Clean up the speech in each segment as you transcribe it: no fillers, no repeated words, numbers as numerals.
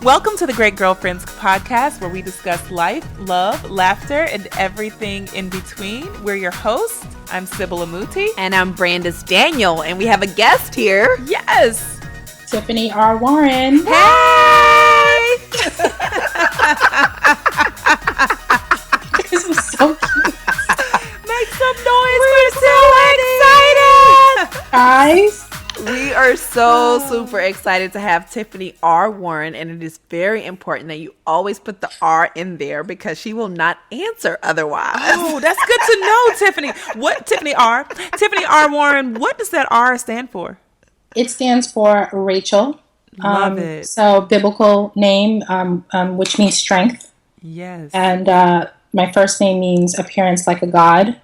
Welcome to the Great Girlfriends podcast, where we discuss life, love, laughter, and everything in between. We're your hosts. I'm Sybil Amuti. And I'm Brandis Daniel, and we have a guest here. Yes! Tiffany R. Warren. Hey! This was so cute. Make some noise. We're so excited! Guys. We are so super excited to have Tiffany R. Warren, and it is very important that you always put the R in there because she will not answer otherwise. Oh, that's good to know, Tiffany. What, Tiffany R. Warren, what does that R stand for? It stands for Rachel. Love it. So, biblical name, which means strength. Yes. And my first name means appearance like a god.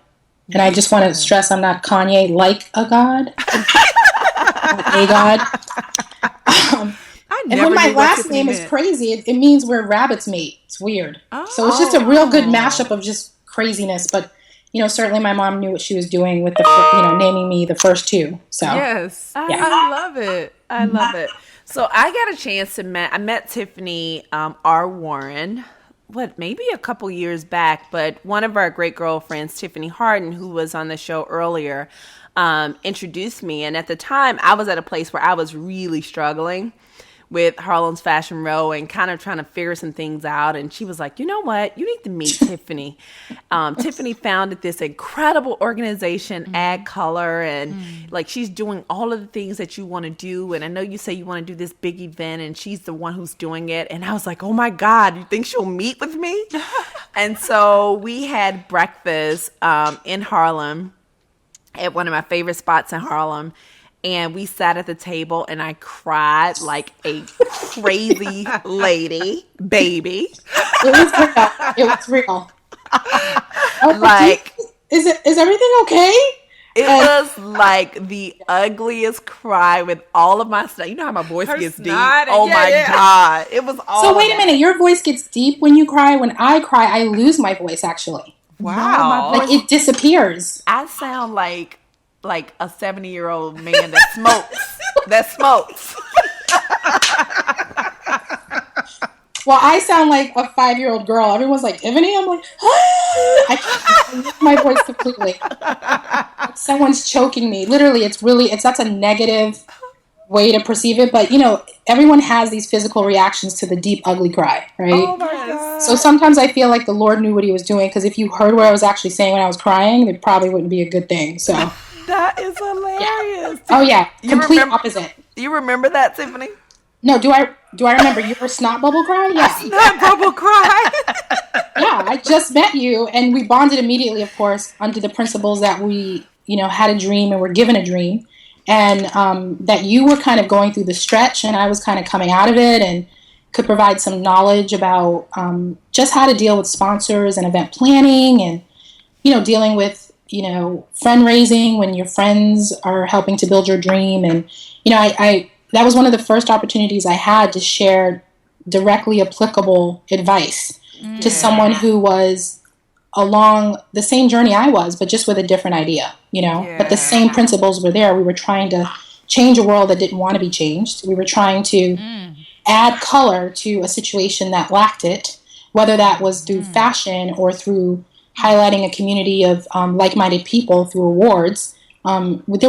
And I just want to stress I'm not Kanye like a god. A god. And when my last name is crazy, it means we're rabbits mate. It's weird. Oh. So it's just a real good mashup of just craziness. But, certainly my mom knew what she was doing with the, naming me the first two. So yes, yeah. I love it. I love it. So I got a chance to I met Tiffany R. Warren, maybe a couple years back, but one of our great girlfriends, Tiffany Harden, who was on the show earlier, introduced me. And at the time, I was at a place where I was really struggling with Harlem's Fashion Row and kind of trying to figure some things out. And she was like, you know what? You need to meet Tiffany. Tiffany founded this incredible organization, Add Color, and she's doing all of the things that you want to do. And I know you say you want to do this big event, and she's the one who's doing it. And I was like, oh my God, you think she'll meet with me? And so we had breakfast in Harlem at one of my favorite spots in Harlem. And we sat at the table and I cried like a crazy lady, baby. It was real. Is everything okay? It was like the ugliest cry with all of my stuff. You know how my voice gets deep? Oh my God. It was all. So wait a minute, your voice gets deep when you cry. When I cry, I lose my voice actually. Wow. Like it disappears. I sound like a 70-year-old man that smokes. Well, I sound like a 5-year-old girl. Everyone's like, Tiffany? I'm like, I lose my voice completely. Someone's choking me. Literally, that's a negative way to perceive it. But, everyone has these physical reactions to the deep, ugly cry, right? Oh, my God. So sometimes I feel like the Lord knew what he was doing, because if you heard what I was actually saying when I was crying, it probably wouldn't be a good thing, so... That is hilarious. Yeah. Oh yeah, opposite. You remember that, Tiffany? No, do I remember your snot bubble cry? Yeah. Snot bubble cry. Yeah, I just met you, and we bonded immediately, of course, under the principles that we, had a dream and were given a dream, and that you were kind of going through the stretch, and I was kind of coming out of it, and could provide some knowledge about just how to deal with sponsors and event planning, and dealing with fundraising when your friends are helping to build your dream. And, I that was one of the first opportunities I had to share directly applicable advice to someone who was along the same journey I was, but just with a different idea, but the same principles were there. We were trying to change a world that didn't want to be changed. We were trying to add color to a situation that lacked it, whether that was through fashion or through highlighting a community of like-minded people through awards. There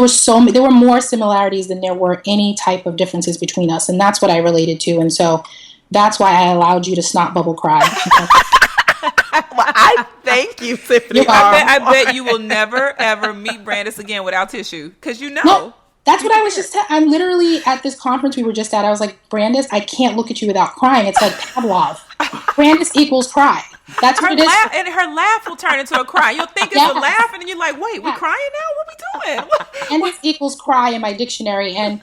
were more similarities than there were any type of differences between us, and that's what I related to. And so that's why I allowed you to snot bubble cry. Well, I thank you, Tiffany. I bet you will never ever meet Brandis again without tissue, because No, that's what I was just. I'm literally at this conference we were just at. I was like, Brandis, I can't look at you without crying. It's like Pavlov. Brandis equals cry. That's what it is. And her laugh will turn into a cry. You'll think it's a laugh, and then you're like, wait, we're crying now? What we doing? And it equals cry in my dictionary. And,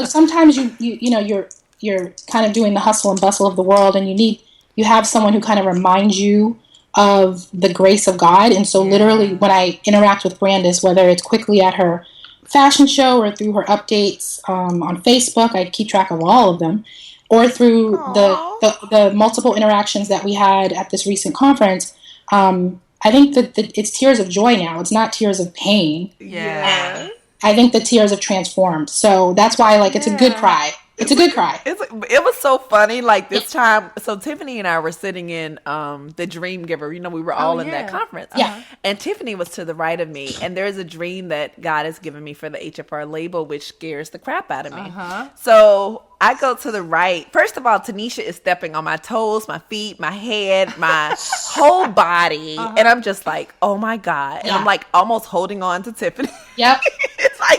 sometimes you're kind of doing the hustle and bustle of the world, and you have someone who kind of reminds you of the grace of God. And so literally when I interact with Brandis, whether it's quickly at her fashion show or through her updates on Facebook, I keep track of all of them, or through the multiple interactions that we had at this recent conference, I think that it's tears of joy now. It's not tears of pain. Yeah. I think the tears have transformed. So that's why, it's a good cry. It's a good cry. It was so funny. Like this time, so Tiffany and I were sitting in the Dream Giver. You know, we were all in that conference. Yeah. And Tiffany was to the right of me. And there's a dream that God has given me for the HFR label, which scares the crap out of me. So I go to the right. First of all, Tanisha is stepping on my toes, my feet, my head, my whole body. And I'm just like, oh my God. And I'm like almost holding on to Tiffany. Yep. It's like,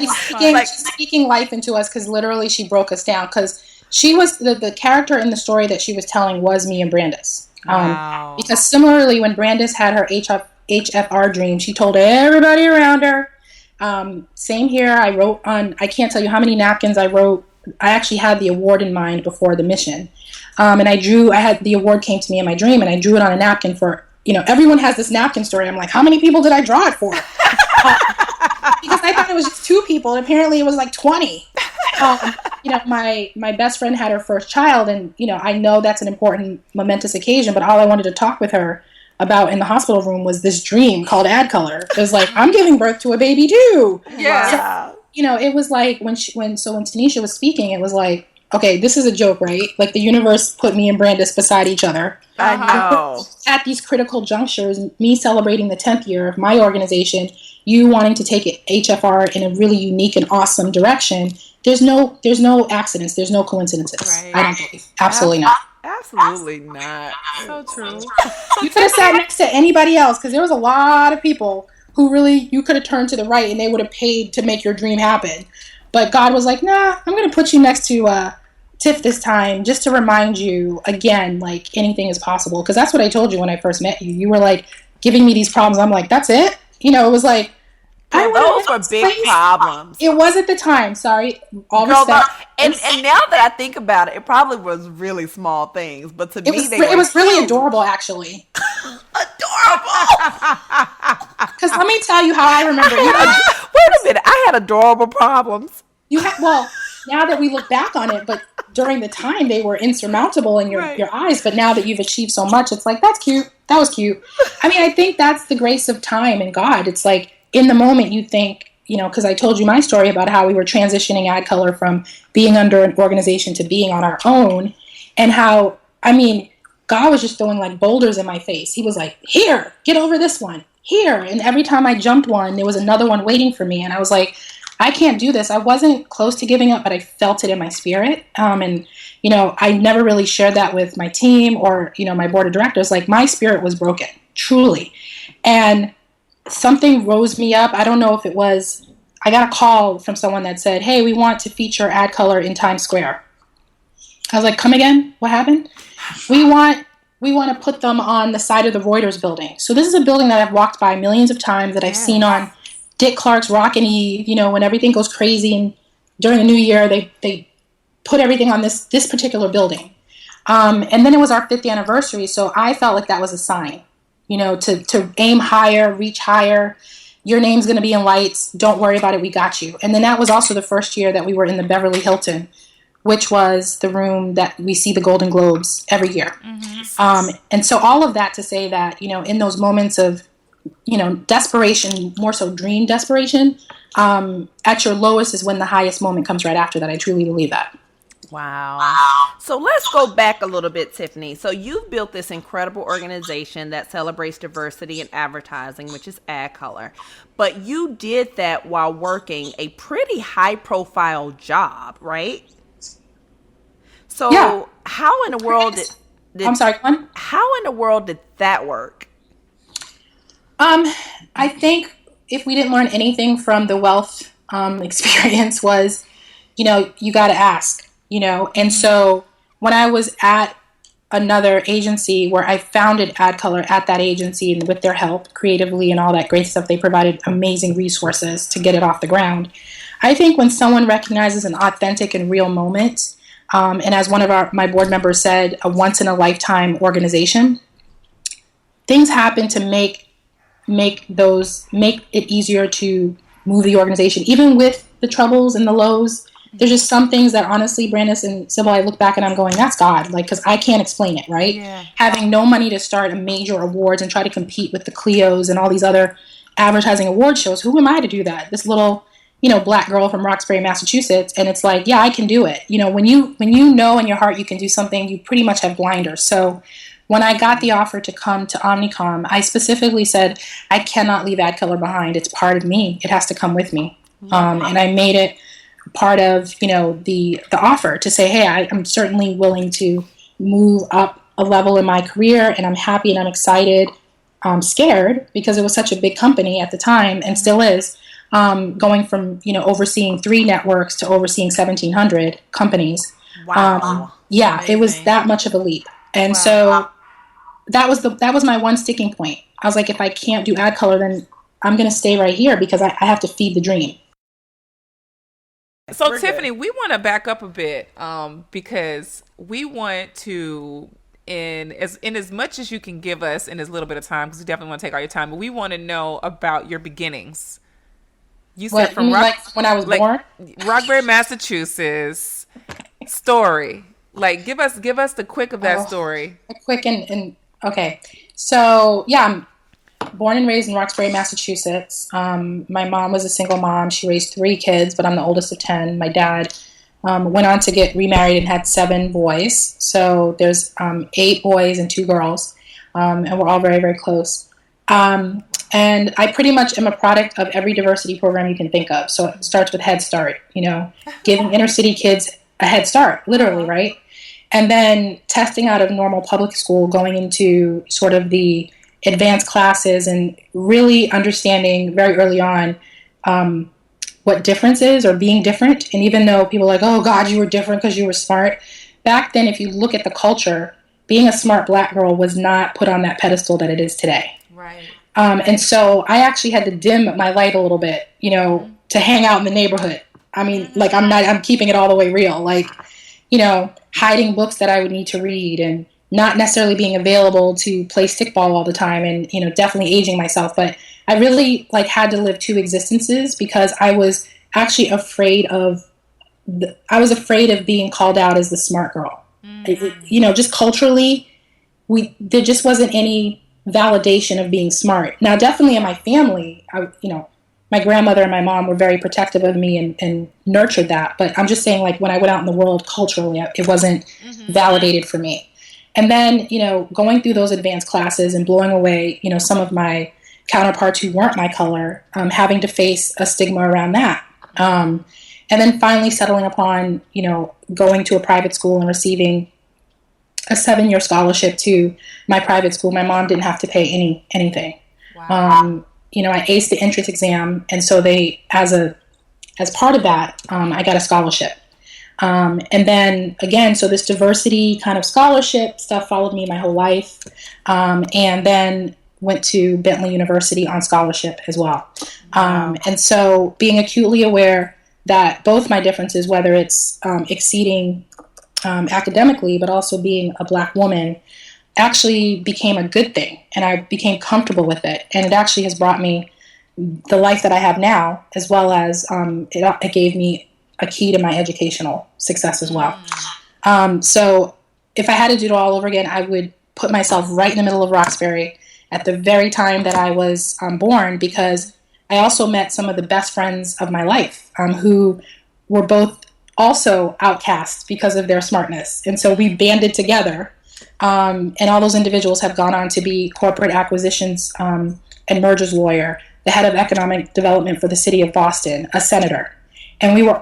she's speaking life into us because literally she broke us down because she was the character in the story that she was telling was me and Brandis. Wow. Because similarly, when Brandis had her HFR dream, she told everybody around her. Same here. I wrote on, I can't tell you how many napkins I wrote. I actually had the award in mind before the mission. And the award came to me in my dream and I drew it on a napkin for, everyone has this napkin story. I'm like, how many people did I draw it for? Because I thought it was just 2 people, and apparently it was like 20. My best friend had her first child, and I know that's an important, momentous occasion. But all I wanted to talk with her about in the hospital room was this dream called Ad Color. It was like, I'm giving birth to a baby too. Yeah. So, it was like when Tanisha was speaking, it was like, okay, this is a joke, right? Like the universe put me and Brandis beside each other. I know. At these critical junctures, me celebrating the 10th year of my organization, you wanting to take HFR in a really unique and awesome direction. There's no accidents. There's no coincidences. Right. I don't believe. Absolutely not. Absolutely not. So true. You could have sat next to anybody else because there was a lot of people who really, you could have turned to the right and they would have paid to make your dream happen. But God was like, nah, I'm going to put you next to Tiff this time just to remind you again, like anything is possible. Because that's what I told you when I first met you. You were like giving me these problems. I'm like, that's it? It was like, those were big problems. It was at the time. Sorry. All Girl, respect. and now that I think about it, it probably was really small things. But to me, it was really adorable, actually. Adorable. Because let me tell you how I remember. Wait a minute. I had adorable problems. Now that we look back on it, but during the time they were insurmountable in your eyes. But now that you've achieved so much, it's like, that's cute. That was cute. I mean, I think that's the grace of time and God. It's like in the moment you think, because I told you my story about how we were transitioning Ad Color from being under an organization to being on our own, and how, God was just throwing like boulders in my face. He was like, here, get over this one, here. And every time I jumped one, there was another one waiting for me. And I was like, I can't do this. I wasn't close to giving up, but I felt it in my spirit. I never really shared that with my team or, my board of directors. Like my spirit was broken, truly. And something rose me up. I don't know if it was, I got a call from someone that said, hey, we want to feature Ad Color in Times Square. I was like, come again? What happened? We want to put them on the side of the Reuters building. So this is a building that I've walked by millions of times, that I've seen on Dick Clark's Rockin' Eve, when everything goes crazy, and during the new year, they put everything on this particular building. And then it was our 5th anniversary, so I felt like that was a sign, to aim higher, reach higher. Your name's going to be in lights. Don't worry about it. We got you. And then that was also the first year that we were in the Beverly Hilton, which was the room that we see the Golden Globes every year. Mm-hmm. And so all of that to say that, in those moments of, desperation, more so dream desperation, at your lowest is when the highest moment comes right after that. I truly believe that. Wow. So let's go back a little bit, Tiffany. So you've built this incredible organization that celebrates diversity in advertising, which is Ad Color. But you did that while working a pretty high-profile job, right? So how in the world did I'm sorry, Glenn? How in the world did that work? I think if we didn't learn anything from the wealth experience was, you got to ask, And so when I was at another agency where I founded Ad Color at that agency, and with their help creatively and all that great stuff, they provided amazing resources to get it off the ground. I think when someone recognizes an authentic and real moment, and as one of my board members said, a once-in-a-lifetime organization, things happen to make it easier to move the organization, even with the troubles and the lows. There's just some things that honestly, Brandis and Sybil, I look back and I'm going, that's God, because I can't explain it, right? Yeah. Having no money to start a major awards and try to compete with the Clios and all these other advertising award shows. Who am I to do that? This little, black girl from Roxbury, Massachusetts. And it's like, yeah, I can do it. When you know in your heart you can do something, you pretty much have blinders. So when I got the offer to come to Omnicom, I specifically said, I cannot leave Ad Color behind. It's part of me. It has to come with me. And I made it part of, the offer to say, hey, I'm certainly willing to move up a level in my career, and I'm happy and I'm excited. I'm scared because it was such a big company at the time and still is, going from, overseeing 3 networks to overseeing 1,700 companies. Wow. Yeah, it was that much of a leap. And so that was my one sticking point. I was like, if I can't do Ad Color, then I'm going to stay right here because I have to feed the dream. So Tiffany, we want to back up a bit because we want to, in as much as you can give us in as little bit of time, because we definitely want to take all your time, but we want to know about your beginnings. You said from when I was born? Roxbury, Massachusetts story. Like, give us the quick of that story. A quick and okay. So yeah, I'm born and raised in Roxbury, Massachusetts. My mom was a single mom. She raised 3 kids, but I'm the oldest of 10. My dad went on to get remarried and had 7 boys. So there's 8 boys and 2 girls, and we're all very, very close. And I pretty much am a product of every diversity program you can think of. So it starts with Head Start, giving inner city kids a head start, literally, right? And then testing out of normal public school, going into sort of the advanced classes and really understanding very early on what difference is or being different. And even though people are like, oh, God, you were different because you were smart. Back then, if you look at the culture, being a smart black girl was not put on that pedestal that it is today. Right. And so I actually had to dim my light a little bit, to hang out in the neighborhood. I mean, like, I'm keeping it all the way real. Like, hiding books that I would need to read and not necessarily being available to play stickball all the time and, definitely aging myself. But I really had to live 2 existences because I was actually afraid of being called out as the smart girl. Mm-hmm. Just culturally, there just wasn't any validation of being smart. Now, definitely in my family, my grandmother and my mom were very protective of me and nurtured that. But I'm just saying, when I went out in the world culturally, it wasn't validated for me. And then, going through those advanced classes and blowing away, some of my counterparts who weren't my color, having to face a stigma around that. And then finally settling upon, going to a private school and receiving a 7-year scholarship to my private school. My mom didn't have to pay anything. Wow. I aced the entrance exam, and so as part of that, I got a scholarship. And then again, so this diversity kind of scholarship stuff followed me my whole life, and then went to Bentley University on scholarship as well. And so being acutely aware that both my differences, whether it's exceeding academically, but also being a black woman, actually became a good thing, and I became comfortable with it, and it actually has brought me the life that I have now, as well as it gave me a key to my educational success as well. So if I had to do it all over again, I would put myself right in the middle of Roxbury at the very time that I was born, because I also met some of the best friends of my life who were both also outcasts because of their smartness, and so we banded together. And all those individuals have gone on to be corporate acquisitions and mergers lawyer, the head of economic development for the city of Boston, a senator. And we were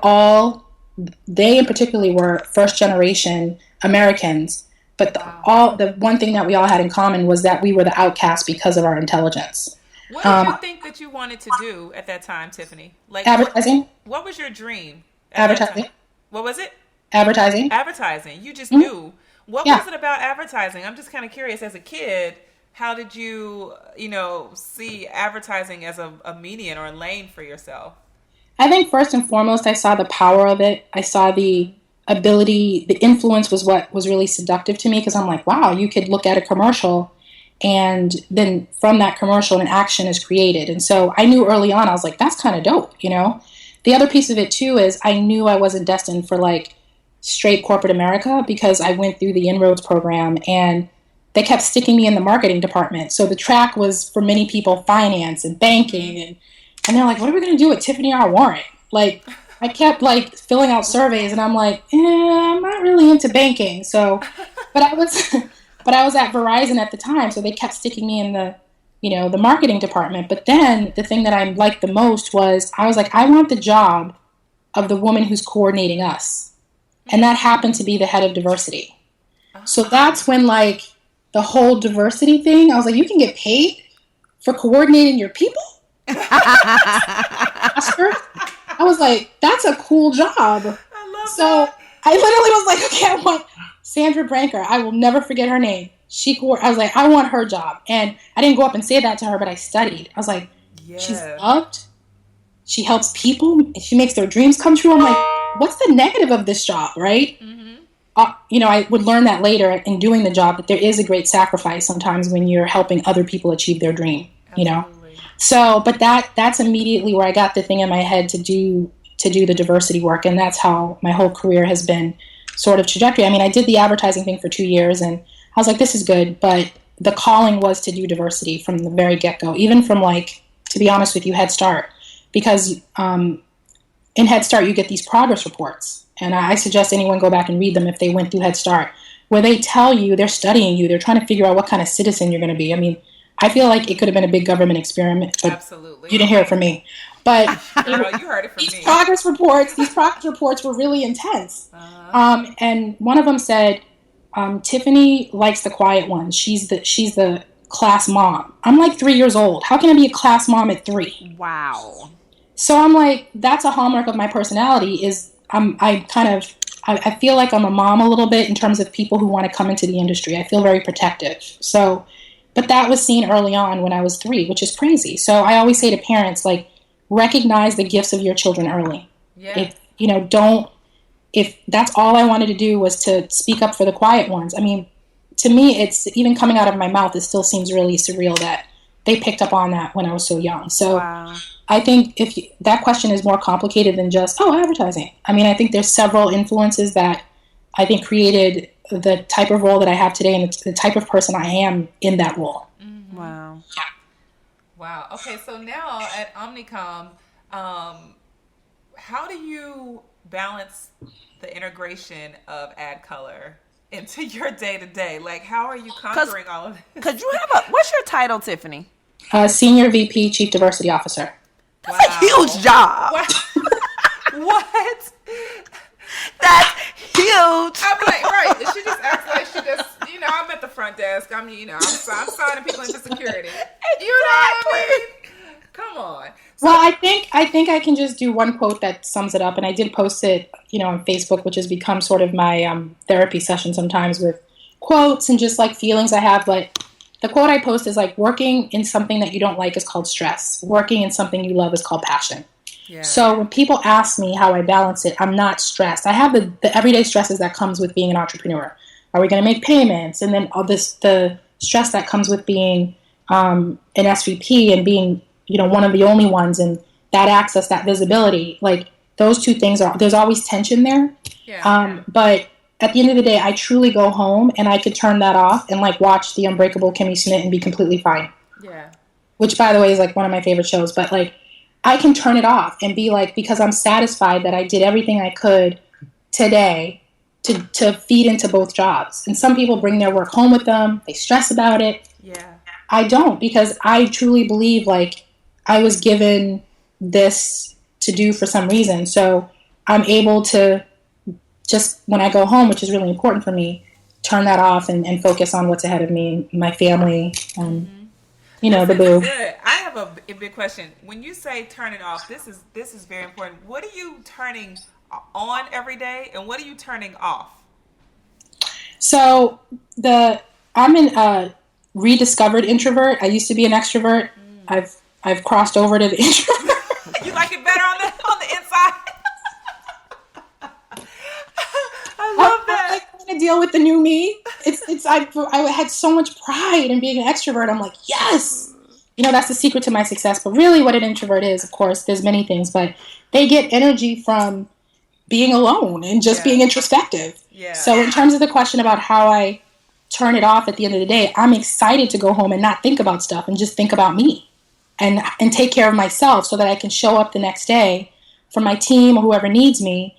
they in particular were first generation Americans, but the one thing that we all had in common was that we were the outcasts because of our intelligence. What did you think that you wanted to do at that time, Tiffany? Advertising. What was your dream? Advertising. What was it? Advertising. Advertising. You just knew. What was it about advertising? I'm just kind of curious. As a kid, how did you, see advertising as a medium or a lane for yourself? I think first and foremost, I saw the power of it. I saw the ability, the influence was what was really seductive to me, because I'm like, wow, you could look at a commercial and then from that commercial an action is created. And so I knew early on, I was like, that's kind of dope, The other piece of it too is I knew I wasn't destined for straight corporate America, because I went through the Inroads program and they kept sticking me in the marketing department. So the track was, for many people, finance and banking. And they're like, what are we going to do with Tiffany R. Warren? Like, I kept like filling out surveys, and I'm like, I'm not really into banking. So, but I was, but I was at Verizon at the time, so they kept sticking me in the, the marketing department. But then the thing that I liked the most was I was like, I want the job of the woman who's coordinating us, and that happened to be the head of diversity. So that's when like the whole diversity thing, I was like, you can get paid for coordinating your people? I was like, that's a cool job. I love that. I literally was like, okay, I want Sandra Branker. I will never forget her name. I was like, I want her job. And I didn't go up and say that to her, but I studied. I was like, she's loved. She helps people. She makes their dreams come true. I'm like, what's the negative of this job, right? Mm-hmm. I would learn that later in doing the job, that there is a great sacrifice sometimes when you're helping other people achieve their dream, So, but that's immediately where I got the thing in my head to do the diversity work. And that's how my whole career has been sort of trajectory. I mean, I did the advertising thing for 2 years, and I was like, this is good. But the calling was to do diversity from the very get-go, even from, like, to be honest with you, Head Start. Because in Head Start, you get these progress reports. And I suggest anyone go back and read them if they went through Head Start, where they tell you, they're studying you, they're trying to figure out what kind of citizen you're going to be. I mean, I feel like it could have been a big government experiment, but absolutely, you didn't hear it from me. But girl, you heard it from these me. Progress reports were really intense. And one of them said, Tiffany likes the quiet ones. She's the class mom. I'm like 3 years old. How can I be a class mom at 3? Wow. So I'm like, that's a hallmark of my personality. Is I feel like I'm a mom a little bit in terms of people who want to come into the industry. I feel very protective. So. But that was seen early on when I was 3, which is crazy. So I always say to parents, like, recognize the gifts of your children early. Yeah. If that's all I wanted to do was to speak up for the quiet ones. I mean, to me, it's even coming out of my mouth, it still seems really surreal that they picked up on that when I was so young. So wow. I think that question is more complicated than just, advertising. I mean, I think there's several influences that I think created the type of role that I have today and the type of person I am in that role. Mm-hmm. Wow. Yeah. Wow. Okay, so now at Omnicom, how do you balance the integration of ad color into your day-to-day? Like, how are you conquering all of this? Could you what's your title, Tiffany? Senior VP, Chief Diversity Officer. That's a huge job. What? That's huge. I'm like, right. She just acts like she just, I'm at the front desk. I'm signing people into security. Exactly. You know what I mean? Come on. So, well, I think I can just do one quote that sums it up, and I did post it, on Facebook, which has become sort of my therapy session sometimes with quotes and just like feelings I have. But the quote I post is like, working in something that you don't like is called stress. Working in something you love is called passion. Yeah. So when people ask me how I balance it, I'm not stressed. I have the everyday stresses that comes with being an entrepreneur. Are we going to make payments? And then the stress that comes with being an SVP and being, one of the only ones, and that access, that visibility, like those two things there's always tension there. Yeah. But at the end of the day, I truly go home and I could turn that off and like watch The Unbreakable Kimmy Schmidt and be completely fine. Yeah. Which, by the way, is like one of my favorite shows. But like, I can turn it off and be like, because I'm satisfied that I did everything I could today to feed into both jobs. And some people bring their work home with them. They stress about it. Yeah. I don't, because I truly believe like I was given this to do for some reason. So I'm able to just, when I go home, which is really important for me, turn that off and focus on what's ahead of me, my family, and the boo. Good. I have a big question. When you say turn it off, this is very important. What are you turning on every day, and what are you turning off? So I'm an rediscovered introvert. I used to be an extrovert. I've crossed over to the introvert. You like it better on the inside? I love that. I want to deal with the new me. I had so much pride in being an extrovert. I'm like, yes. That's the secret to my success. But really what an introvert is, of course, there's many things, but they get energy from being alone and just being introspective. Yeah. So in terms of the question about how I turn it off at the end of the day, I'm excited to go home and not think about stuff and just think about me and take care of myself so that I can show up the next day for my team or whoever needs me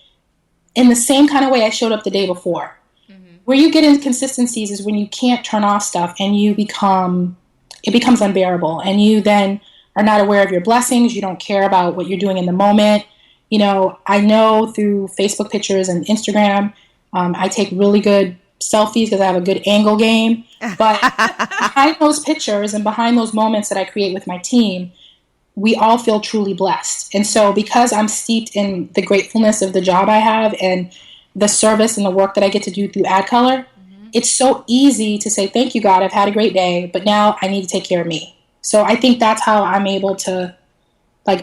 in the same kind of way I showed up the day before. Where you get inconsistencies is when you can't turn off stuff and it becomes unbearable, and you then are not aware of your blessings. You don't care about what you're doing in the moment. I know through Facebook pictures and Instagram, I take really good selfies because I have a good angle game. But behind those pictures and behind those moments that I create with my team, we all feel truly blessed. And so because I'm steeped in the gratefulness of the job I have and the service and the work that I get to do through Ad Color, it's so easy to say, thank you, God, I've had a great day, but now I need to take care of me. So I think that's how I'm able to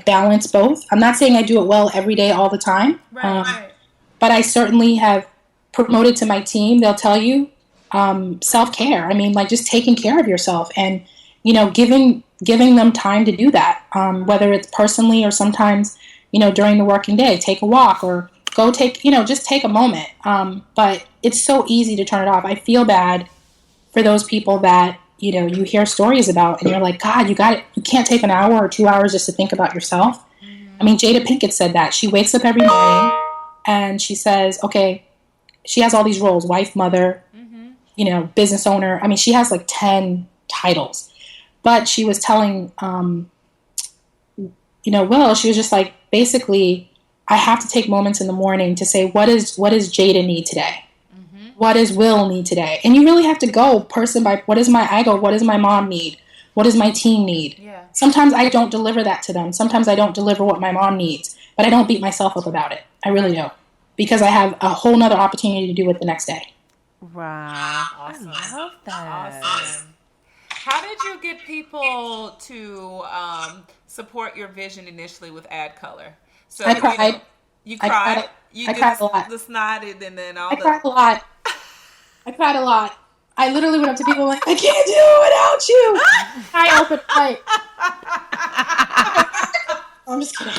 balance both. I'm not saying I do it well every day all the time, right. But I certainly have promoted to my team. They'll tell you self-care. I mean, just taking care of yourself and, giving them time to do that, whether it's personally or sometimes, during the working day, take a walk or go just take a moment. But it's so easy to turn it off. I feel bad for those people that, you hear stories about and you're like, God, you can't take an hour or 2 hours just to think about yourself. Mm-hmm. I mean, Jada Pinkett said that. She wakes up every morning and she says, okay, she has all these roles, wife, mother, business owner. I mean, she has 10 titles. But she was telling, Will, she was just basically, I have to take moments in the morning to say, what does Jada need today? Mm-hmm. What does Will need today? And you really have to go person by, what does my mom need? What does my team need? Yeah. Sometimes I don't deliver that to them. Sometimes I don't deliver what my mom needs, but I don't beat myself up about it. I really don't, because I have a whole nother opportunity to do it the next day. Wow. Awesome. I love that. Awesome. How did you get people to support your vision initially with Ad Color? So I cried. You cried. You cried a lot. The snotted and then all I cried a lot. I cried a lot. I literally went up to people I can't do it without you. I opened right. I'm just kidding.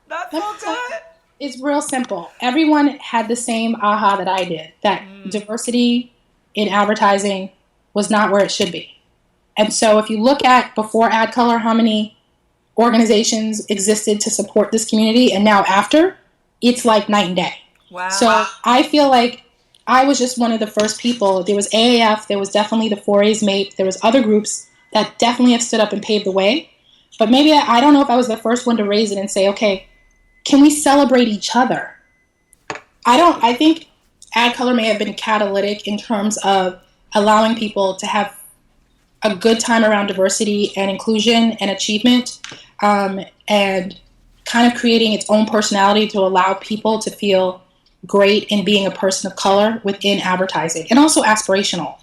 That's so good. It's real simple. Everyone had the same aha that I did. That diversity in advertising was not where it should be. And so if you look at before Ad Color, how many organizations existed to support this community, and now after, it's night and day. Wow. So I feel like I was just one of the first people. There was AAF, there was definitely the 4A's MAPE, there was other groups that definitely have stood up and paved the way. But maybe I don't know if I was the first one to raise it and say, okay, can we celebrate each other? I think Ad Color may have been catalytic in terms of allowing people to have a good time around diversity and inclusion and achievement, and kind of creating its own personality to allow people to feel great in being a person of color within advertising, and also aspirational.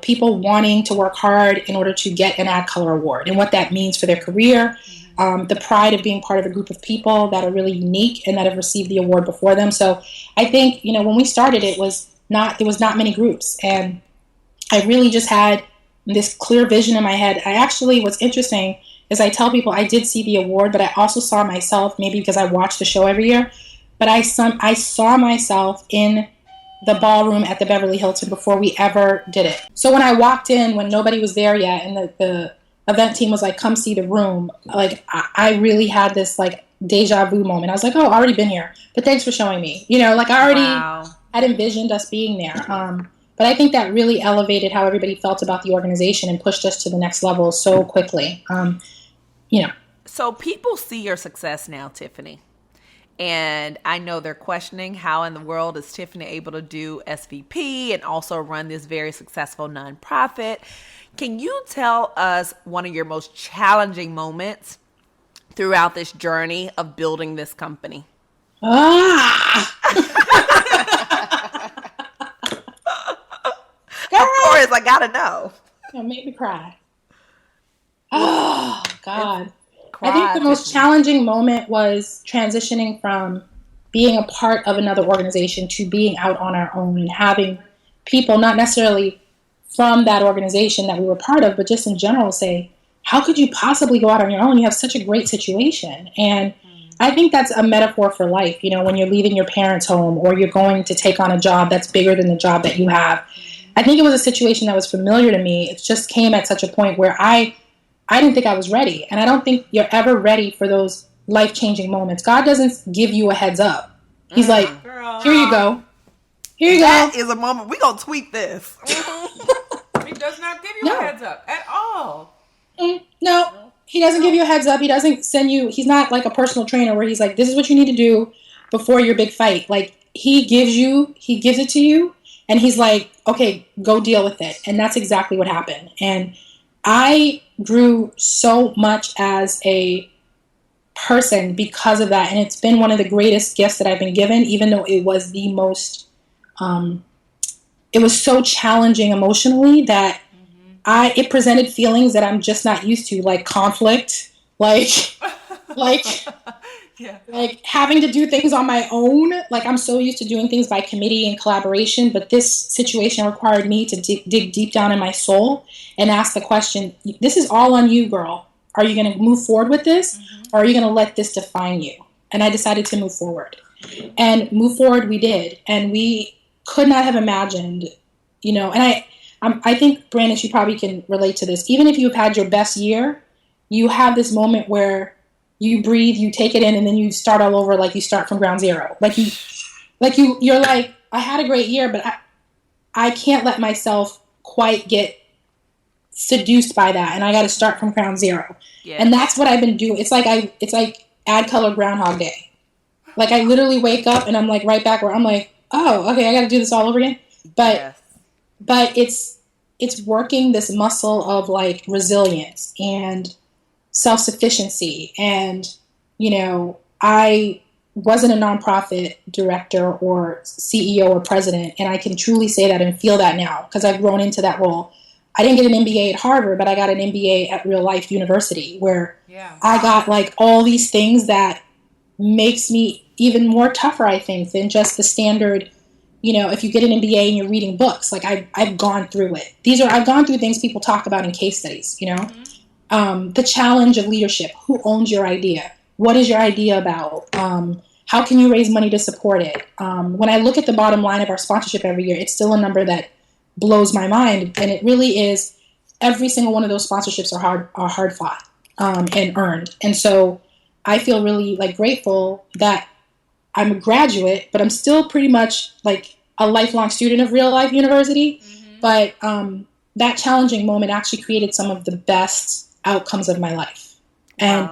People wanting to work hard in order to get an Ad Color award and what that means for their career, the pride of being part of a group of people that are really unique and that have received the award before them. So I think, when we started, there was not many groups, and I really just had this clear vision in my head. What's interesting is I tell people I did see the award, but I also saw myself, maybe because I watch the show every year, but I saw myself in the ballroom at the Beverly Hilton before we ever did it. So when I walked in, when nobody was there yet, and the event team was come see the room, I really had this deja vu moment. I was oh, I've already been here, but thanks for showing me. I already had envisioned us being there. But I think that really elevated how everybody felt about the organization and pushed us to the next level so quickly. So people see your success now, Tiffany. And I know they're questioning how in the world is Tiffany able to do SVP and also run this very successful nonprofit. Can you tell us one of your most challenging moments throughout this journey of building this company? Of course, I gotta know. It'll make me cry. Oh, God. I think the most challenging moment was transitioning from being a part of another organization to being out on our own and having people, not necessarily from that organization that we were part of, but just in general say, how could you possibly go out on your own? You have such a great situation. And I think that's a metaphor for life. When you're leaving your parents' home or you're going to take on a job that's bigger than the job that you have. I think it was a situation that was familiar to me. It just came at such a point where I didn't think I was ready. And I don't think you're ever ready for those life-changing moments. God doesn't give you a heads up. He's like, Girl. here you go. Here you That go. is a moment. We gonna tweet this. He does not give you a heads up at all. No, he doesn't give you a heads up. He doesn't send you. He's not like a personal trainer where he's like, this is what you need to do before your big fight. Like, he gives it to you, and he's like, okay, go deal with it. And that's exactly what happened. And I grew so much as a person because of that. And it's been one of the greatest gifts that I've been given, even though it was the most, it was so challenging emotionally that it presented feelings that I'm just not used to, like conflict, like Yeah. like having to do things on my own. Like, I'm so used to doing things by committee and collaboration, but this situation required me to dig deep down in my soul and ask the question, this is all on you, girl. Are you going to move forward with this, or are you going to let this define you? And I decided to move forward. And move forward we did. And we could not have imagined, and I think, Brandon, you probably can relate to this. Even if you've had your best year, you have this moment where you breathe, you take it in, and then you start all over, like you start from ground zero. You're like, I had a great year, but I can't let myself quite get seduced by that, and I got to start from ground zero. Yeah. And that's what I've been doing. It's like add color Groundhog Day. Like, I literally wake up and I'm like right back where I'm like, oh, okay, I got to do this all over again. But it's working this muscle of like resilience and self-sufficiency. And, I wasn't a nonprofit director or CEO or president. And I can truly say that and feel that now because I've grown into that role. I didn't get an MBA at Harvard, but I got an MBA at Real Life University where I got like all these things that makes me even more tougher, I think, than just the standard. If you get an MBA and you're reading books, like I've gone through it. I've gone through things people talk about in case studies, the challenge of leadership. Who owns your idea? What is your idea about? How can you raise money to support it? When I look at the bottom line of our sponsorship every year, it's still a number that blows my mind. And it really is, every single one of those sponsorships are hard fought and earned. And so I feel really like grateful that I'm a graduate, but I'm still pretty much like a lifelong student of Real Life University. But that challenging moment actually created some of the best outcomes of my life. And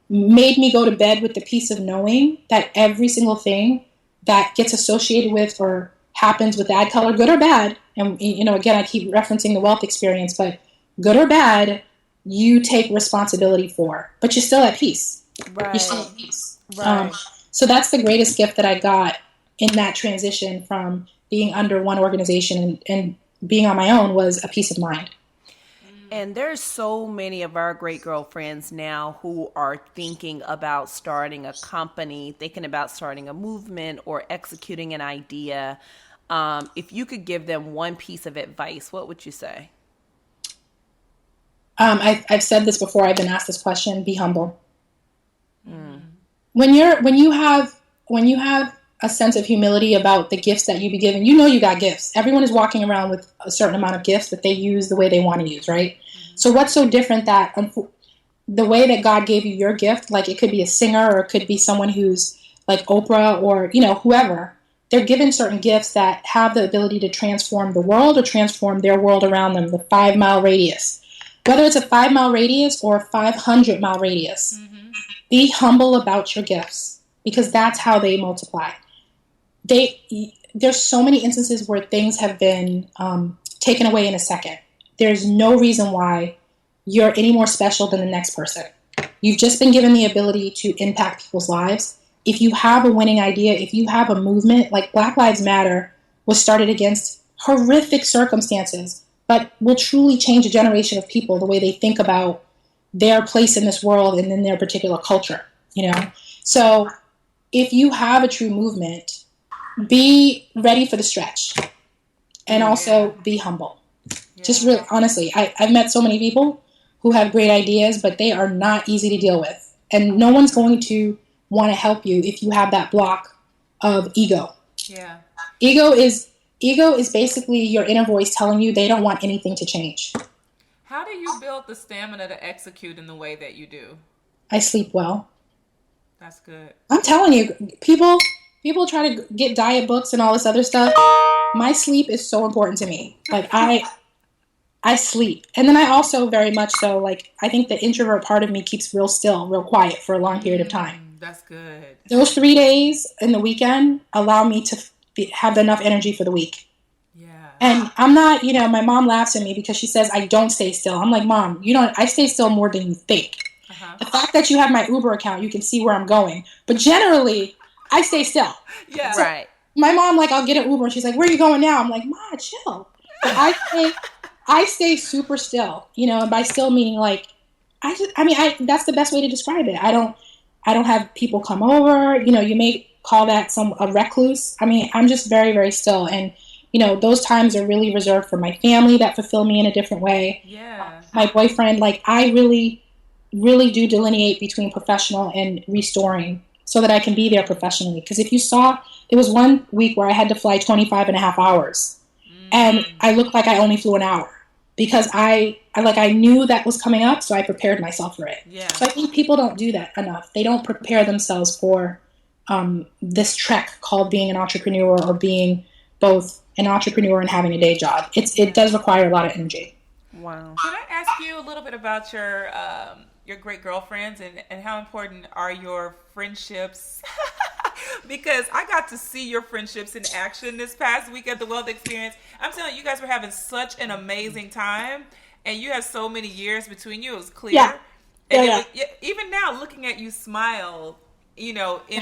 made me go to bed with the peace of knowing that every single thing that gets associated with or happens with Add Color, good or bad, and again, I keep referencing the wealth experience, but good or bad, you take responsibility for, but you're still at peace. Right. You're still at peace. Right. So that's the greatest gift that I got in that transition from being under one organization and being on my own, was a peace of mind. And there's so many of our great girlfriends now who are thinking about starting a company, thinking about starting a movement or executing an idea. If you could give them one piece of advice, what would you say? I've said this before. I've been asked this question. Be humble. When you have a sense of humility about the gifts that you be given, you got gifts. Everyone is walking around with a certain amount of gifts that they use the way they want to use, right? So what's so different that the way that God gave you your gift, like it could be a singer or it could be someone who's like Oprah or, whoever, they're given certain gifts that have the ability to transform the world or transform their world around them, the 5-mile radius. Whether it's a 5-mile radius or a 500-mile radius, be humble about your gifts because that's how they multiply. There's so many instances where things have been taken away in a second. There's no reason why you're any more special than the next person. You've just been given the ability to impact people's lives. If you have a winning idea, if you have a movement, like Black Lives Matter was started against horrific circumstances, but will truly change a generation of people, the way they think about their place in this world and in their particular culture, So if you have a true movement, be ready for the stretch and also be humble. Just really, honestly, I've met so many people who have great ideas, but they are not easy to deal with. And no one's going to want to help you if you have that block of ego. Yeah. Ego is basically your inner voice telling you they don't want anything to change. How do you build the stamina to execute in the way that you do? I sleep well. That's good. I'm telling you, people try to get diet books and all this other stuff. My sleep is so important to me. Like I sleep. And then I also very much so, like, I think the introvert part of me keeps real still, real quiet for a long period of time. That's good. Those 3 days in the weekend allow me to have enough energy for the week. Yeah. And I'm not, my mom laughs at me because she says I don't stay still. I'm like, Mom, I stay still more than you think. Uh-huh. The fact that you have my Uber account, you can see where I'm going. But generally, I stay still. Yeah. So right. My mom, like, I'll get an Uber and she's like, where are you going now? I'm like, Ma, chill. But I stay super still, and by still meaning like, that's the best way to describe it. I don't have people come over, you may call that a recluse. I'm just very, very still. And, those times are really reserved for my family that fulfill me in a different way. Yeah. My boyfriend, like, I really, really do delineate between professional and restoring so that I can be there professionally. Because if you saw, there was one week where I had to fly 25 and a half hours. And I looked like I only flew an hour because I knew that was coming up, so I prepared myself for it. Yeah. So I think people don't do that enough. They don't prepare themselves for this trek called being an entrepreneur or being both an entrepreneur and having a day job. It does require a lot of energy. Wow. Can I ask you a little bit about your great girlfriends and how important are your friendships? Because I got to see your friendships in action this past week at the Wealth Experience. I'm telling you guys were having such an amazing time, and you have so many years between you. It was clear. Yeah. And even now, looking at you smile, in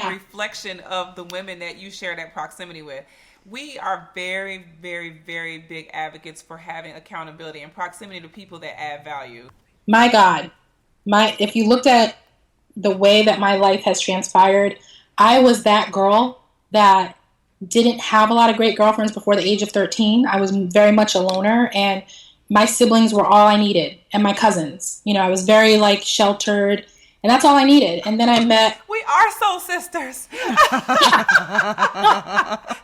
reflection of the women that you share that proximity with. We are very, very, very big advocates for having accountability and proximity to people that add value. My God, if you looked at the way that my life has transpired, I was that girl that didn't have a lot of great girlfriends before the age of 13. I was very much a loner, and my siblings were all I needed, and my cousins. I was very, like, sheltered, and that's all I needed. And then I met... We are soul sisters.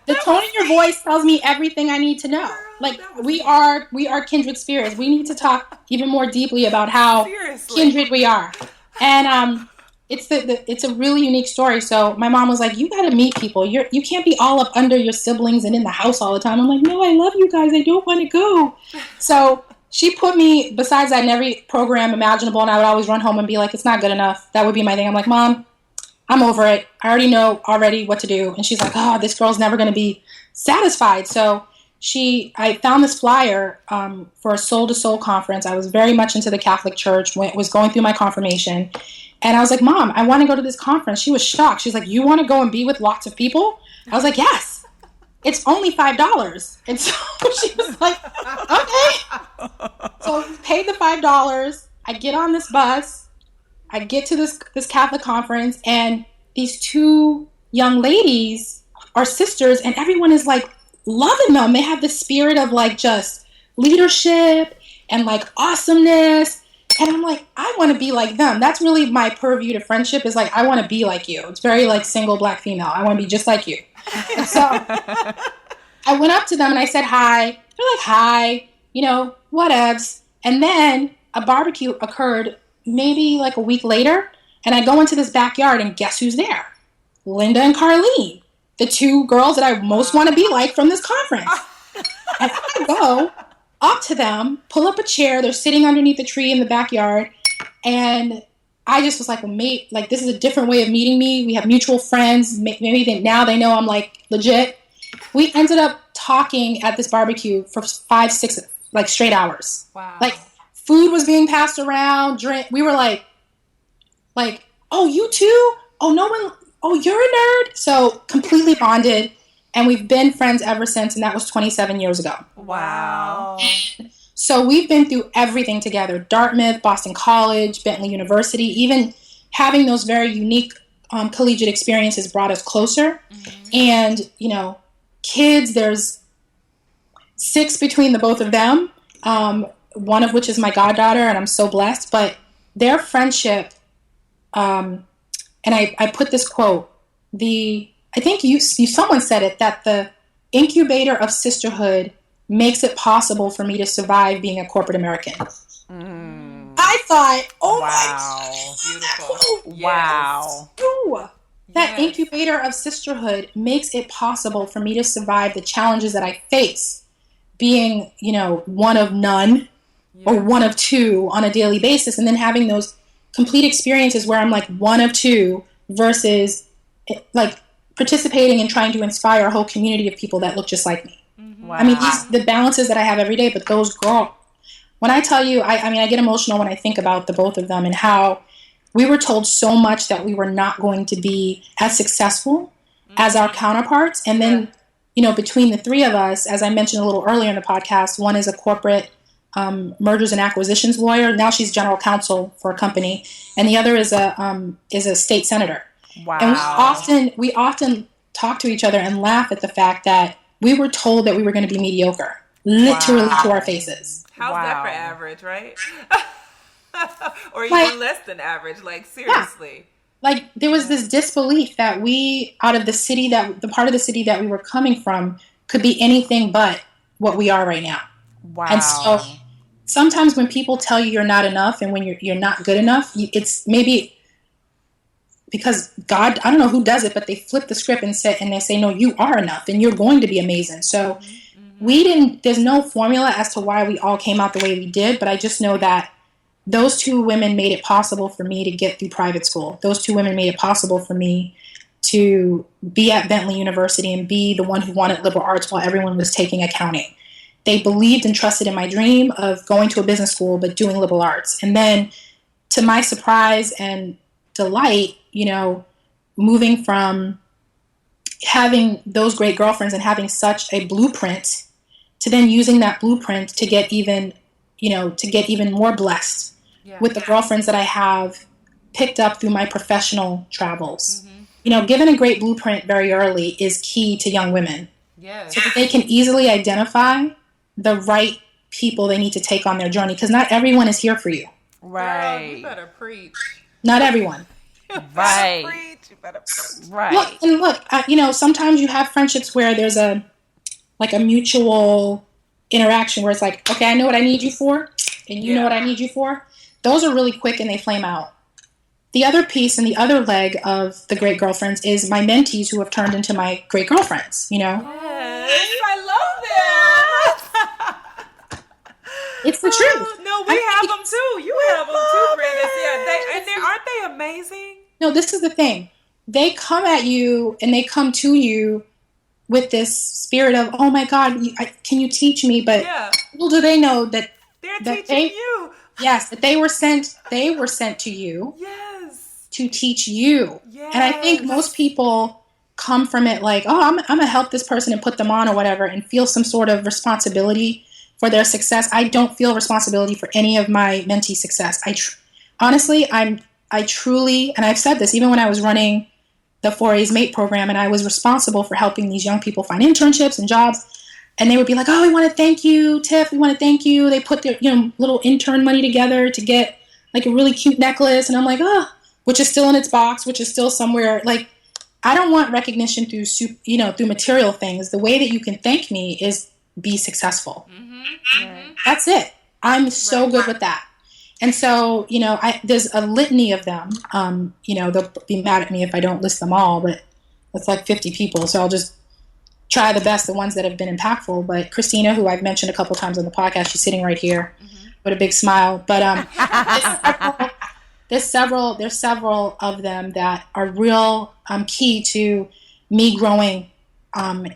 The tone in your voice tells me everything I need to know. Like, we are kindred spirits. We need to talk even more deeply about how kindred we are. And it's a really unique story. So my mom was like, you got to meet people. You can't be all up under your siblings and in the house all the time. I'm like, no, I love you guys. I don't want to go. So she put me besides that in every program imaginable, and I would always run home and be like, it's not good enough. That would be my thing. I'm like, Mom, I'm over it. I already know what to do. And she's like, oh, this girl's never going to be satisfied. So I found this flyer for a Soul to Soul conference. I was very much into the Catholic Church, was going through my confirmation. And I was like, Mom, I want to go to this conference. She was shocked. She's like, you want to go and be with lots of people? I was like, yes. It's only $5. And so she was like, okay. So I paid the $5. I get on this bus. I get to this Catholic conference, and these two young ladies are sisters, and everyone is like loving them. They have this spirit of like just leadership and like awesomeness. And I'm like, I want to be like them. That's really my purview to friendship, is like, I want to be like you. It's very like single black female. I want to be just like you. And so I went up to them and I said hi. They're like, hi, whatevs. And then a barbecue occurred maybe like a week later, and I go into this backyard, and guess who's there? Linda and Carlene, the two girls that I most want to be like from this conference. And I go up to them, pull up a chair. They're sitting underneath the tree in the backyard, and I just was like, well, mate, like, this is a different way of meeting me. We have mutual friends. Maybe now they know I'm like legit. We ended up talking at this barbecue for 5, 6 like straight hours. Wow. Like, food was being passed around, drink. We were like, oh, you too? Oh, no one, oh, you're a nerd? So completely bonded, and we've been friends ever since, and that was 27 years ago. Wow. So we've been through everything together: Dartmouth, Boston College, Bentley University. Even having those very unique collegiate experiences brought us closer. Mm-hmm. And, kids, there's 6 between the both of them. One of which is my goddaughter, and I'm so blessed. But their friendship, and I put this quote, I think someone said it, that the incubator of sisterhood makes it possible for me to survive being a corporate American. I I thought, oh wow. Beautiful. Wow. That incubator of sisterhood makes it possible for me to survive the challenges that I face, being, one of none or one of two on a daily basis, and then having those complete experiences where I'm like one of two versus like participating and trying to inspire a whole community of people that look just like me. Wow. I mean, the balances that I have every day, but those girl, when I tell you, I get emotional when I think about the both of them and how we were told so much that we were not going to be as successful as our counterparts. And then, between the three of us, as I mentioned a little earlier in the podcast, one is a corporate mergers and acquisitions lawyer. Now she's general counsel for a company. And the other is a state senator. Wow. And we often talk to each other and laugh at the fact that we were told that we were going to be mediocre, literally to our faces. How's that for average, right? Or even less than average, like seriously. Yeah. Like there was this disbelief that we, out of the part of the city that we were coming from, could be anything but what we are right now. Wow. And so sometimes when people tell you you're not enough and when you're not good enough, it's maybe because God, I don't know who does it, but they flip the script and they say, no, you are enough and you're going to be amazing. So there's no formula as to why we all came out the way we did, but I just know that those two women made it possible for me to get through private school. Those two women made it possible for me to be at Bentley University and be the one who wanted liberal arts while everyone was taking accounting. They believed and trusted in my dream of going to a business school but doing liberal arts. And then to my surprise and delight, moving from having those great girlfriends and having such a blueprint to then using that blueprint to get even more blessed with the girlfriends that I have picked up through my professional travels. Given a great blueprint very early is key to young women. So that they can easily identify the right people they need to take on their journey, because not everyone is here for you. Right. Girl, you better preach. Not everyone. Right. You better preach. Right. Look, sometimes you have friendships where there's a mutual interaction where it's like, okay, I know what I need you for, and you know what I need you for. Those are really quick and they flame out. The other piece and the other leg of the great girlfriends is my mentees who have turned into my great girlfriends, Yes, I love them. It's the truth. No, we have them too. You have them too, Brandon. Yeah, aren't they amazing? No, this is the thing. They come at you and they come to you with this spirit of, oh my God, can you teach me? But little do they know that they're teaching you. Yes, that they were sent to you. Yes. To teach you. Yes. And I think most people come from it like, oh, I'm going to help this person and put them on or whatever and feel some sort of responsibility for their success. I don't feel responsibility for any of my mentee success. Honestly, I truly, and I've said this even when I was running the 4A's MATE program and I was responsible for helping these young people find internships and jobs. And they would be like, oh, we want to thank you, Tiff. We want to thank you. They put their little intern money together to get like a really cute necklace. And I'm like, which is still in its box, which is still somewhere. Like, I don't want recognition through material things. The way that you can thank me is be successful. That's it. I'm so good with that. And so, there's a litany of them. They'll be mad at me if I don't list them all, but it's like 50 people. So I'll just try the ones that have been impactful. But Christina, who I've mentioned a couple times on the podcast, she's sitting right here with a big smile. But there's several of them that are real key to me growing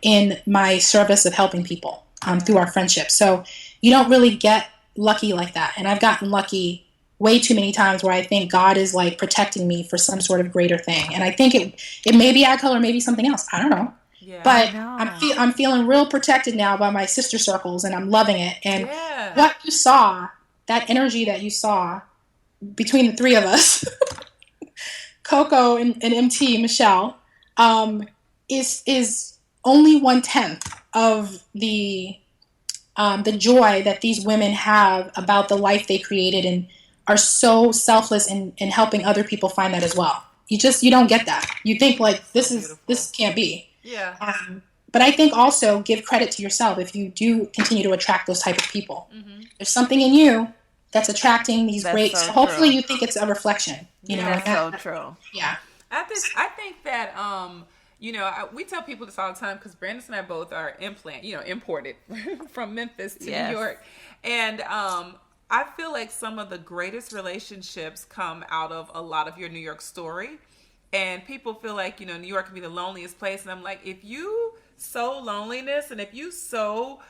in my service of helping people through our friendship. So you don't really get lucky like that. And I've gotten lucky way too many times where I think God is like protecting me for some sort of greater thing. And I think it may be eye color, maybe something else. I don't know. Yeah, but I'm feeling real protected now by my sister circles, and I'm loving it. And what you saw, that energy that you saw between the three of us, Coco and MT Michelle, is only 1/10 of the joy that these women have about the life they created and are so selfless in helping other people find that as well. You don't get that. You think like this can't be. Yeah. But I think also give credit to yourself if you do continue to attract those type of people. There's something in you that's attracting these great. So hopefully, you think it's a reflection. You know, that's so true. Yeah. I think that we tell people this all the time because Brandon and I both are imported from Memphis to New York, and I feel like some of the greatest relationships come out of a lot of your New York story. And people feel like, New York can be the loneliest place. And I'm like, if you sow loneliness and if you sow,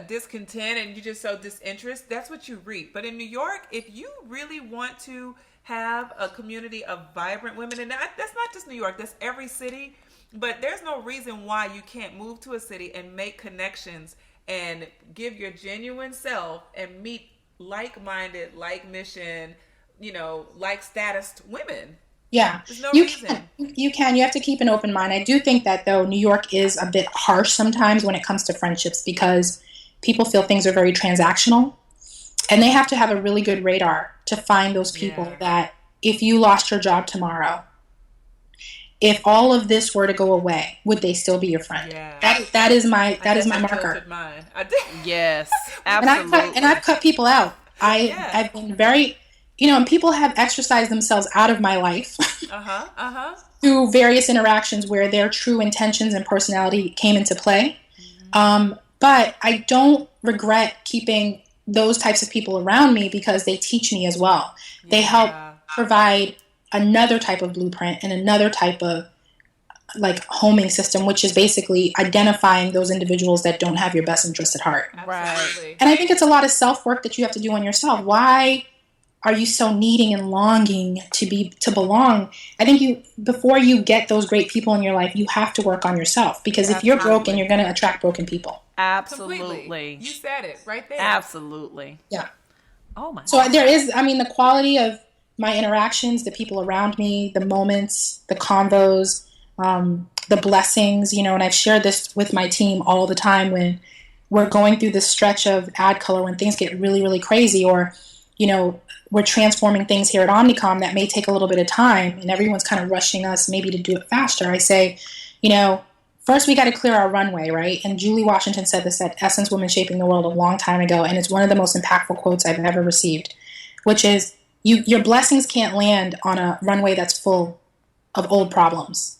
discontent and you just sow disinterest, that's what you reap. But in New York, if you really want to have a community of vibrant women, and that's not just New York, that's every city. But there's no reason why you can't move to a city and make connections and give your genuine self and meet like-minded, like-mission, like-statused women. Yeah, there's no reason. You have to keep an open mind. I do think that, though, New York is a bit harsh sometimes when it comes to friendships because people feel things are very transactional. And they have to have a really good radar to find those people that if you lost your job tomorrow, if all of this were to go away, would they still be your friend? Yeah. That is my marker. Yes, absolutely. And I've cut people out. I've been very... and people have exercised themselves out of my life through various interactions where their true intentions and personality came into play. But I don't regret keeping those types of people around me because they teach me as well. They help provide another type of blueprint and another type of homing system, which is basically identifying those individuals that don't have your best interest at heart. Right. And I think it's a lot of self-work that you have to do on yourself. Why are you so needing and longing to belong? I think before you get those great people in your life, you have to work on yourself because if you're broken, you're going to attract broken people. Absolutely. Completely. You said it right there. Absolutely. Yeah. Oh my. So there is, the quality of my interactions, the people around me, the moments, the convos, the blessings, and I've shared this with my team all the time when we're going through this stretch of ad color when things get really, really crazy or, we're transforming things here at Omnicom that may take a little bit of time and everyone's kind of rushing us maybe to do it faster. I say, first we got to clear our runway, right? And Julie Washington said this at Essence Women Shaping the World a long time ago, and it's one of the most impactful quotes I've ever received, which is, your blessings can't land on a runway that's full of old problems.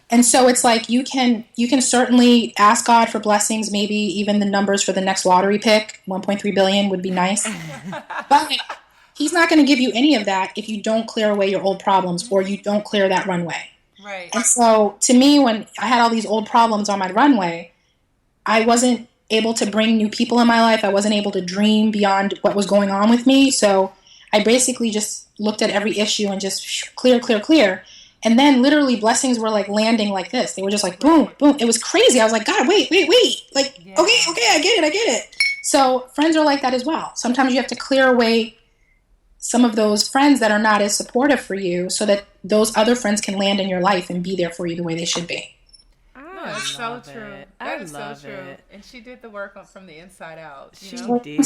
And so it's like you can certainly ask God for blessings. Maybe even the numbers for the next lottery pick, 1.3 billion, would be nice. But He's not going to give you any of that if you don't clear away your old problems or you don't clear that runway. Right. And so to me, when I had all these old problems on my runway, I wasn't able to bring new people in my life. I wasn't able to dream beyond what was going on with me. So I basically just looked at every issue and just clear. And then literally blessings were like landing like this. They were just like, boom, boom. It was crazy. I was like, God, wait. Like, okay, I get it. So friends are like that as well. Sometimes you have to clear away some of those friends that are not as supportive for you so that those other friends can land in your life and be there for you the way they should be. That's so true. That is so true. It. And she did the work from the inside out. She did.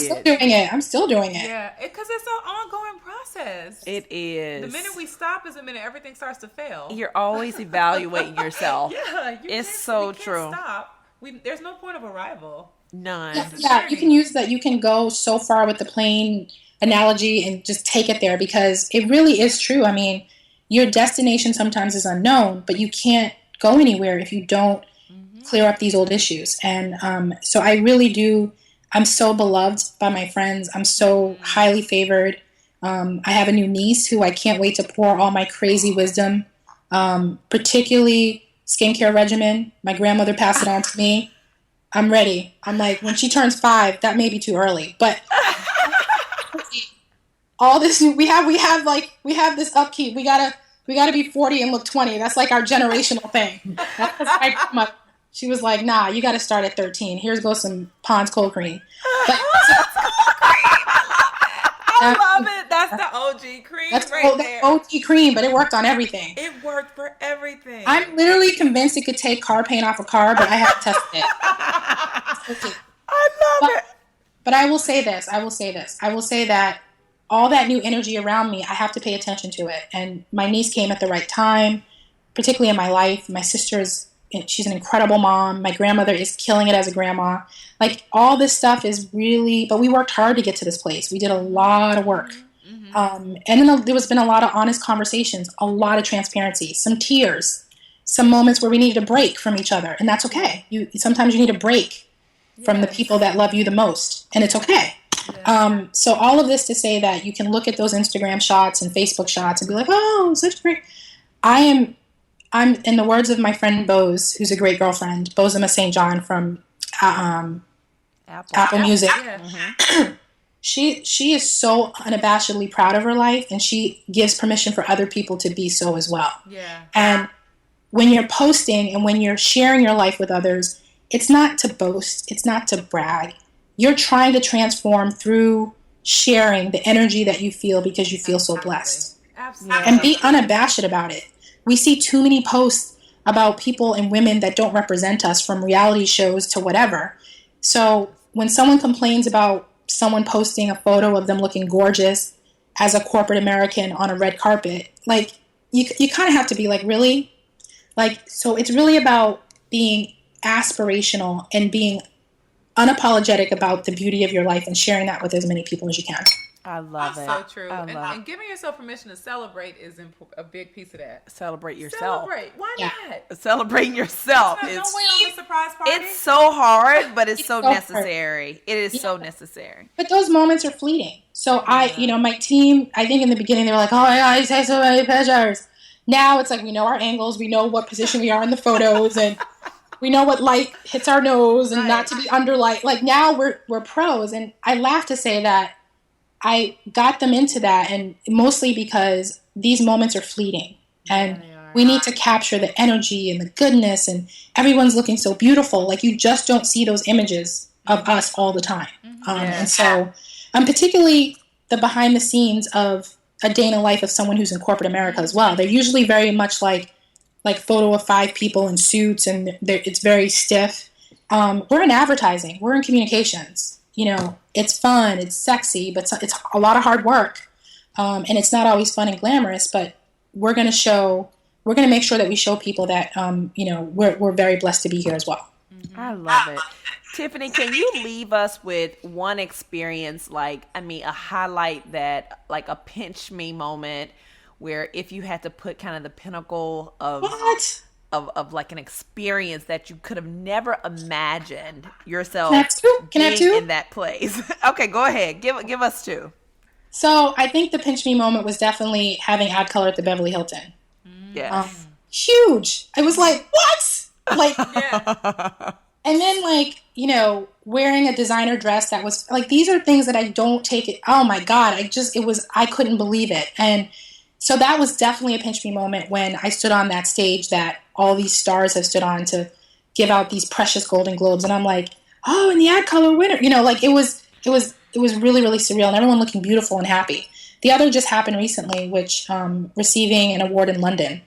I'm still doing it. Yeah, because it's an ongoing process. It is. The minute we stop is the minute everything starts to fail. You're always evaluating yourself. Yeah, it's so true. Stop. There's no point of arrival. None. Yeah, you can use that. You can go so far with the plane analogy and just take it there because it really is true. I mean, your destination sometimes is unknown, but you can't go anywhere if you don't clear up these old issues. And so I really do. I'm so beloved by my friends. I'm so highly favored. I have a new niece who I can't wait to pour all my crazy wisdom, particularly skincare regimen. My grandmother passed it on to me. I'm ready. I'm like, when she turns 5, that may be too early, but all this we have this upkeep. We gotta be 40 and look 20. That's like our generational thing. That's my grandmother. She was like, nah, you got to start at 13. Here's go some Pond's cold cream. But, I love it. That's the OG cream there. OG cream, but it worked on everything. It worked for everything. I'm literally convinced it could take car paint off a car, but I haven't tested it. I love it. But I will say this. I will say that all that new energy around me, I have to pay attention to it. And my niece came at the right time, particularly in my life. My sister's she's an incredible mom. My grandmother is killing it as a grandma. Like, all this stuff is really, but we worked hard to get to this place. We did a lot of work. And then there has been a lot of honest conversations, a lot of transparency, some tears, some moments where we needed a break from each other, and that's okay. Sometimes you need a break from the people that love you the most, and it's okay. So all of this to say that you can look at those Instagram shots and Facebook shots and be like, oh, such great. I'm, in the words of my friend Bose, who's a great girlfriend, Bozema St. John from Apple Music. Yeah. She is so unabashedly proud of her life, and she gives permission for other people to be so as well. Yeah. And when you're posting and when you're sharing your life with others, it's not to boast, it's not to brag. You're trying to transform through sharing the energy that you feel because you feel so blessed. Absolutely. And be unabashed about it. We see too many posts about people and women that don't represent us, from reality shows to whatever. So when someone complains about someone posting a photo of them looking gorgeous as a corporate American on a red carpet, like, you kind of have to be like, really? Like, so it's really about being aspirational and being unapologetic about the beauty of your life and sharing that with as many people as you can. I love it. So true. And giving yourself permission to celebrate is a big piece of that. Celebrate yourself. Celebrate. Why not? Celebrating yourself. Don't wait on the surprise party. It's so hard, but it's so necessary. Hard. It is so necessary. But those moments are fleeting. So my team, I think in the beginning they were like, oh my God, I take so many pictures. Now it's like, we know our angles, we know what position we are in the photos, and we know what light hits our nose and not to be under light. Like, now we're pros. And I laugh to say that I got them into that, and mostly because these moments are fleeting, and we need to capture the energy and the goodness, and everyone's looking so beautiful. Like, you just don't see those images of us all the time. And so particularly the behind the scenes of a day in the life of someone who's in corporate America as well. They're usually very much like photo of 5 people in suits, and it's very stiff. We're in advertising. We're in communications. It's fun, it's sexy, but it's a lot of hard work. And it's not always fun and glamorous, but we're going to make sure that we show people that, we're very blessed to be here as well. I love it. Tiffany, can you leave us with one experience, a highlight that, like a pinch me moment, where if you had to put kind of the pinnacle of like an experience that you could have never imagined yourself being in that place. Okay, go ahead. Give us 2. So I think the pinch me moment was definitely having ad color at the Beverly Hilton. Yes. Huge. I was like, what? Like, yeah. And then wearing a designer dress that was like, these are things that I don't take it. Oh my God. I couldn't believe it. And so that was definitely a pinch me moment when I stood on that stage that all these stars have stood on to give out these precious Golden Globes. And I'm like, oh, and the ad color winner, it was really, really surreal, and everyone looking beautiful and happy. The other just happened recently, which receiving an award in London.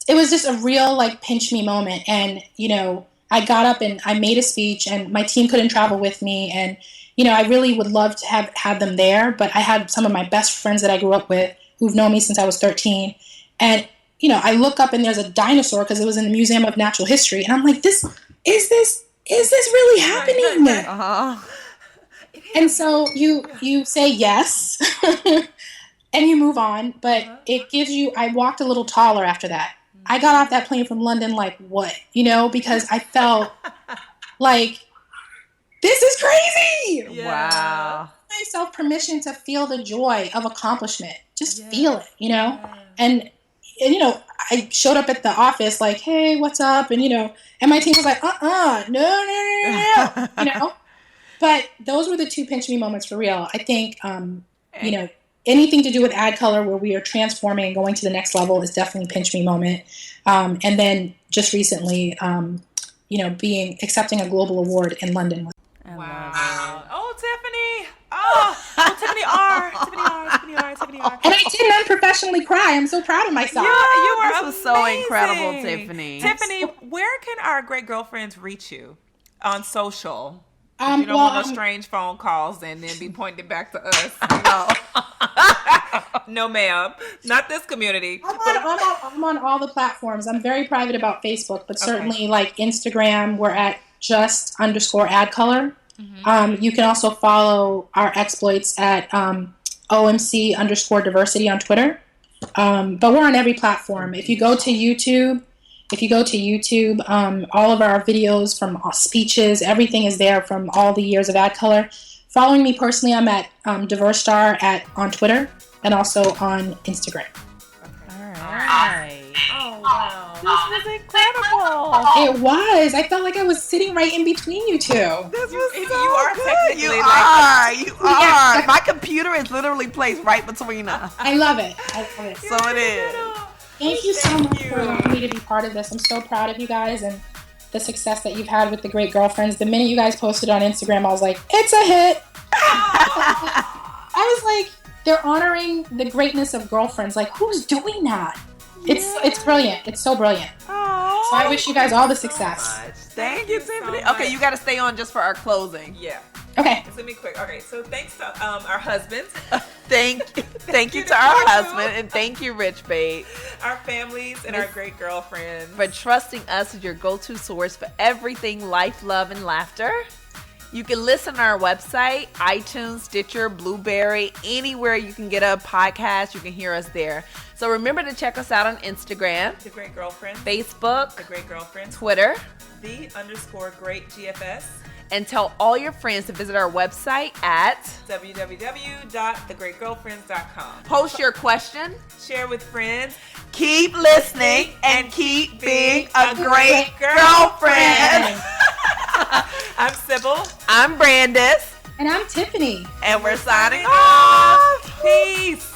It was just a real pinch me moment. And, I got up and I made a speech, and my team couldn't travel with me. And, I really would love to have had them there, but I had some of my best friends that I grew up with who've known me since I was 13. And, I look up and there's a dinosaur because it was in the Museum of Natural History. And I'm like, is this really happening? Uh-huh. And so you say yes and you move on, but it gives you, I walked a little taller after that. I got off that plane from London like, what? Because I felt like, this is crazy. Yeah. Wow. Myself permission to feel the joy of accomplishment. Just feel it, And I showed up at the office like, hey, what's up? And, and my team was like, no. But those were the 2 pinch me moments for real. I think, anything to do with ad color where we are transforming and going to the next level is definitely a pinch me moment. And then just recently, accepting a global award in London. Wow. Oh, Tiffany. Oh, Tiffany R. And I didn't unprofessionally cry. I'm so proud of myself. You were This was so incredible, Tiffany. Tiffany, where can our great girlfriends reach you on social? You don't want no strange phone calls and then be pointed back to us. No, ma'am. Not this community. I'm on all the platforms. I'm very private about Facebook, but certainly like Instagram, we're at just_ad_color. You can also follow our exploits at OMC_diversity on Twitter. But we're on every platform. If you go to YouTube, all of our videos from speeches, everything is there from all the years of ad color. Following me personally, I'm at DiverseStar on Twitter and also on Instagram. All right. Oh, wow. This was incredible. It was. I felt like I was sitting right in between you two. This was You are good. technically You like- are. You are. Yeah. My computer is literally placed right between us. I love it. So it is. Thank you so much for allowing me to be part of this. I'm so proud of you guys and the success that you've had with the Great Girlfriends. The minute you guys posted on Instagram, I was like, it's a hit. I was like, they're honoring the greatness of girlfriends. Like, who's doing that? It's brilliant. It's so brilliant. Oh, So I wish you guys all the success. Thank you, Tiffany. so Okay, much. you got to stay on just for our closing. Yeah. Okay. It's gonna be quick. Okay, so thanks to our husbands, Thank you to our husband, and thank you, Rich Babe, our families, and our great girlfriends. for trusting us as your go-to source for everything life, love, and laughter. You can listen on our website, iTunes, Stitcher, Blueberry, anywhere you can get a podcast, you can hear us there. So remember to check us out on Instagram, The Great Girlfriends, Facebook, The Great Girlfriends, Twitter, _great GFS, and tell all your friends to visit our website at www.thegreatgirlfriends.com. post your question, Share with friends. keep listening, and keep being a great girlfriend. I'm Sybil. I'm Brandis, And I'm Tiffany. and we're signing off. Peace.